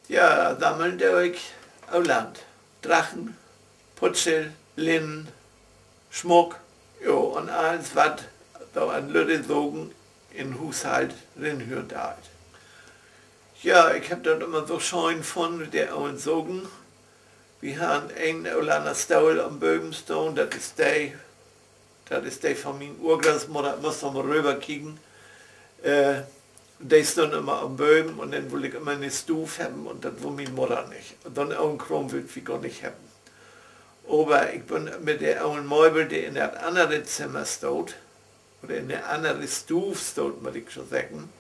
Ja, sammeln ich Land. Drachen, Putschel, Linnen, Schmuck, jo, und alles, was da an Lütte sogen in Haushalt rinhört halt. Ja, ich hab das immer so schön von der auch sogen. Wir haben einen Olander Stuhl am Bögen stehen, das ist der von meiner Urgroßmutter, muss noch mal rüber kicken. Die stehen immer am Bögen und dann will ich immer eine Stufe haben und das will meine Mutter nicht. Und dann auch ein Kram will ich gar nicht haben. Aber ich bin mit der einen Möbel, die in der anderen Zimmer steht, oder in der anderen Stufe steht, muss ich schon sagen,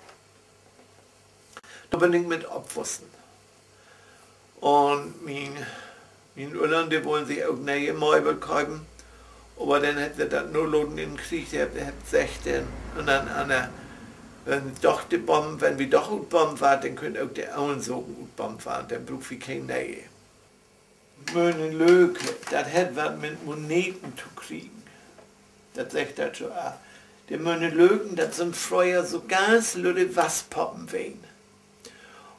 da bin ich mit abwussten. Und meine Urlaub, die wollen sich auch neue Möbel kaufen, aber dann hat sie das nur Loden in den Krieg, die hat 16 und dann wenn wir doch gut bomben waren, dann können auch die anderen so gut bomben waren, dann braucht wir keine neue. Meine Löke, das hat was mit Moneten zu kriegen. Das sagt das schon auch. Die meine Löken, das sind früher so ganz lüde Wasspoppen wehen.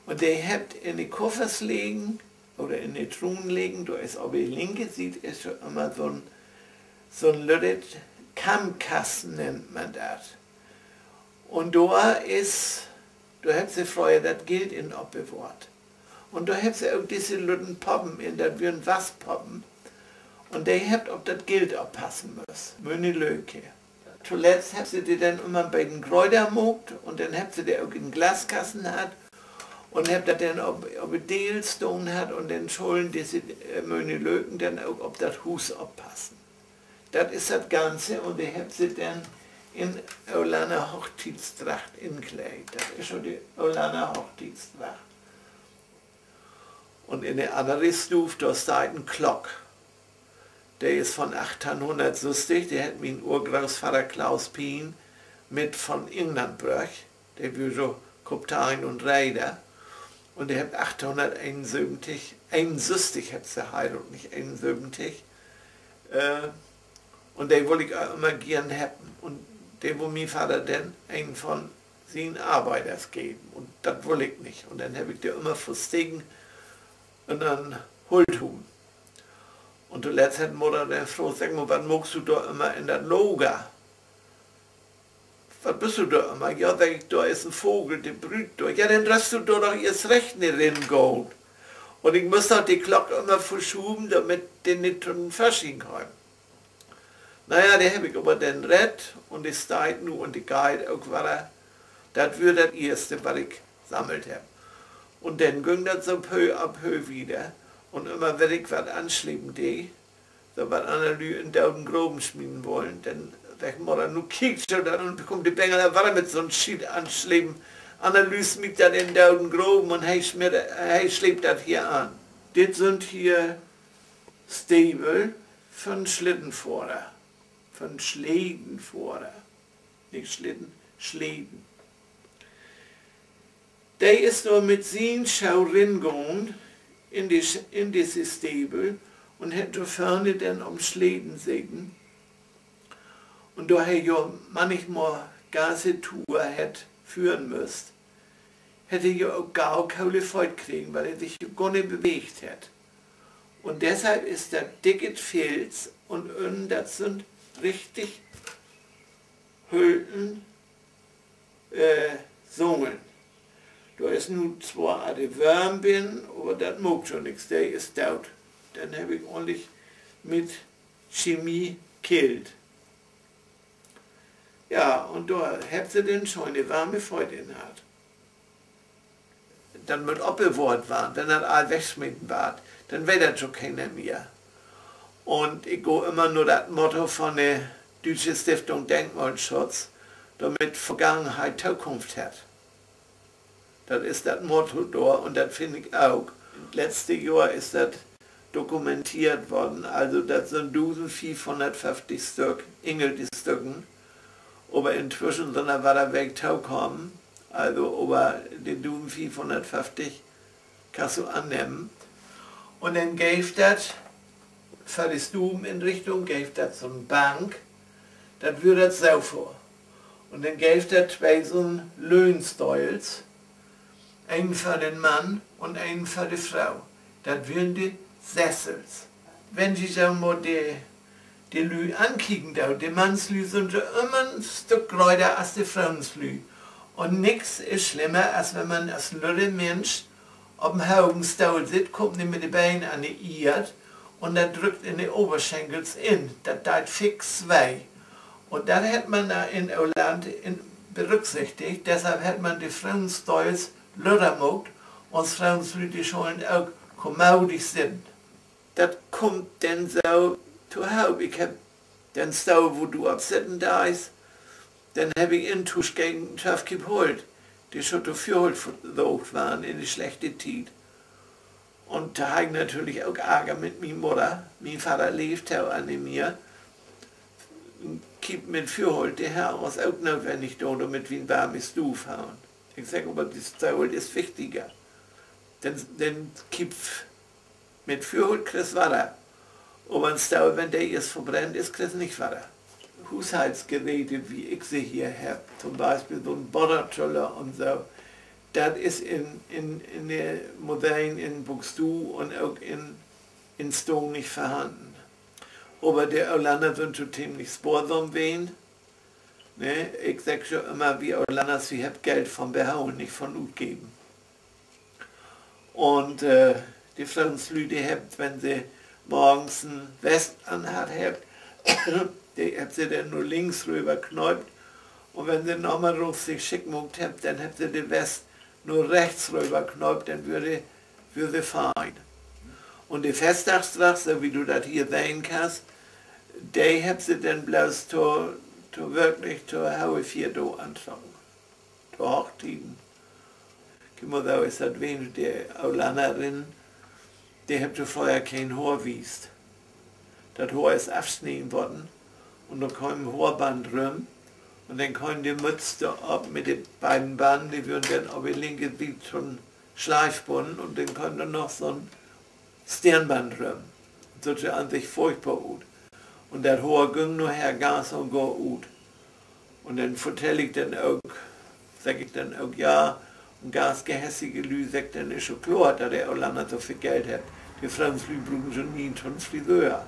Und die habt in die Koffers legen, oder in die Truhen legen, da ist auf die linke Seite ist schon immer so ein lüde Kammkasten, nennt man das. Und da habt sie früher das Geld in abgewahrt. Und da habt sie auch diese lüden Poppen in, das würden Wasspoppen. Und die habt ob das Geld abpassen müssen. Meine Löke. Zuletzt habt sie die dann immer bei den Kräutern mogt und dann habt sie die auch in Glaskassen hat und habt das dann ob Dealstone hat und dann schulden diese meine Löken dann auch ob das Hus abpassen. Das ist das Ganze und die habt sie dann in Olaner Hochzeitstracht inkleidet. Das ist schon die Olaner Hochzeitstracht. Und in der anderen Stufe, da steht ein Glock. Der ist von 1860, der hat mein Urgroßvater Klaus Pien mit von England gebracht. Der war so Kapitän und Reiter. Und der hat 1871, 61 hat sie heiratet, nicht 71. Und den wollte ich auch immer gern haben. Und den wollte mein Vater dann einen von seinen Arbeiters geben. Und das wollte ich nicht. Und dann habe ich dir immer verstegen und dann Hulthuhn. Und zuletzt hat Mutter dann gefragt, sag mal, was magst du da immer in der Loga? Was bist du da immer? Ja, sag ich, da ist ein Vogel, der brüht da. Ja, dann lass du da doch erst recht nicht reingehen. Und ich muss doch die Glocke immer verschoben, damit die nicht zum Fasching kommen. Naja, die habe ich aber dann rett und die steht nu und die geht auch weiter. Das wird das Erste, was ich sammelt habe. Und dann ging das so peu à peu wieder. Und immer wenn ich was anschleppen die, so was andere Leute in den Groben schmieden wollen, dann sagt Mutter, nu kiekst du dann und bekommt die Bengel weiter mit so einem Schied anschleppen. Andere Leute schmieden das in den Groben und hey schleppt das hier an. Das sind hier Stiebel von Schlittenfahrer. Von Schledenfahrer. Nicht Schlitten, Schleden. Der ist nur mit seinen Schaurin gegangen in diese Stiebel und hat da vorne dann am Schleden sägen. Und da er ja manchmal ganze Tour hat führen müsst, hätte er ja auch gar keine Freude kriegen, weil er sich gar nicht bewegt hat. Und deshalb ist der dicket Filz und innen, das sind richtig Hülten, Sungen. Da ist nun zwar eine Wärmbin, aber das mag schon nichts, der ist tot. Dann habe ich ordentlich mit Chemie killt. Ja, und da habt ihr dann schon eine warme Freude in hat. Dann mit Oppelwort waren, wenn das all wegschmieden war, dann wäre das schon keiner mehr. Und ich gehe immer nur das Motto von der Deutschen Stiftung Denkmalschutz, damit Vergangenheit Zukunft hat. Das ist das Motto da und das finde ich auch. Letztes Jahr ist das dokumentiert worden, also das sind 1550 Stück, Ingelte Stücken, aber inzwischen sind wir da weggekommen, also über die 1550 kannst du annehmen. Und dann gäbe das für die Stubeneinrichtung, gäbe das so eine Bank, das würde das so vor. Und dann gäbe das zwei so ein Löhnsteuels, Einen für den Mann und einen für die Frau. Das wären die Sessels. Wenn Sie so mal die Lü ankicken, die Mannslü sind so immer ein Stück größer als die Frauenslü. Und nichts ist schlimmer, als wenn man als lüde Mensch auf dem Haugenstuhl sitzt, kommt nicht mit den Beinen an die Erd und dann drückt in die Oberschenkels in. Das tut fix weh. Und dann hat man da in Irland berücksichtigt, deshalb hat man die Frauenstühls lüder gemacht und Frauenslü, die sollen auch kommodisch sind. Das kommt dann so zu Hause. Ich hab den Stuhl, wo du absitzen da ist, dann habe ich in Tusch gegen Schaff geholt, die schon dafür versucht waren in die schlechte Zeit. Und da habe ich natürlich auch Ärger mit meiner Mutter. Mein Vater lebt auch an mir. Gibt mit Fürholt die Haus auch notwendig da, damit wir ein warmes Stuf haben. Ich sage aber, das Stuhl ist wichtiger. Dann gibt mit Fürholt kriegst Wasser. Aber ein Stuhl, wenn der jetzt verbrennt ist, kriegst nicht Wasser. Haushaltsgeräte, wie ich sie hier habe, zum Beispiel so ein Bordertroller und so, das ist in der Moderne in Buxtehude und auch in Stone nicht vorhanden. Aber die Irlander sind schon ziemlich sparsam wen. Ne? Ich sage schon immer, wie Irlander, sie haben Geld von behauen, nicht von ausgeben. Und die Frauenslü, die haben, wenn sie morgens ein West anhat, die habt sie dann nur links rüber knäubt und wenn sie nochmal richtig schick gemacht habt, dann habt sie die West nur rechts rüber knäubt, dann würde sie fein. Und die Festtagsdracht, so wie du das hier sehen kannst, die habt sie dann bloß wirklich zur Haue 4 do anfangen. Zur Hochzeiten. Guck mal, da ist das wenig, die Irlanderin, die habt vorher kein Haar wiest. Das Haar ist abschneiden worden. Und dann kam ein Haarband rum und dann kam die Mütze ab mit den beiden Banden, die würden dann auf die linke Seite schon Schleifband und dann kam dann noch so ein Stirnband rum. Das sah an sich furchtbar gut. Und das Haar ging nur her ganz und gar gut. Und dann vertelle ich dann auch, sage ich dann auch, ja, und ganz gehässige Lü sagt dann ist schon klar, dass der Irlander so viel Geld hat. Die Frauenslü brauchen schon nie einen Friseur.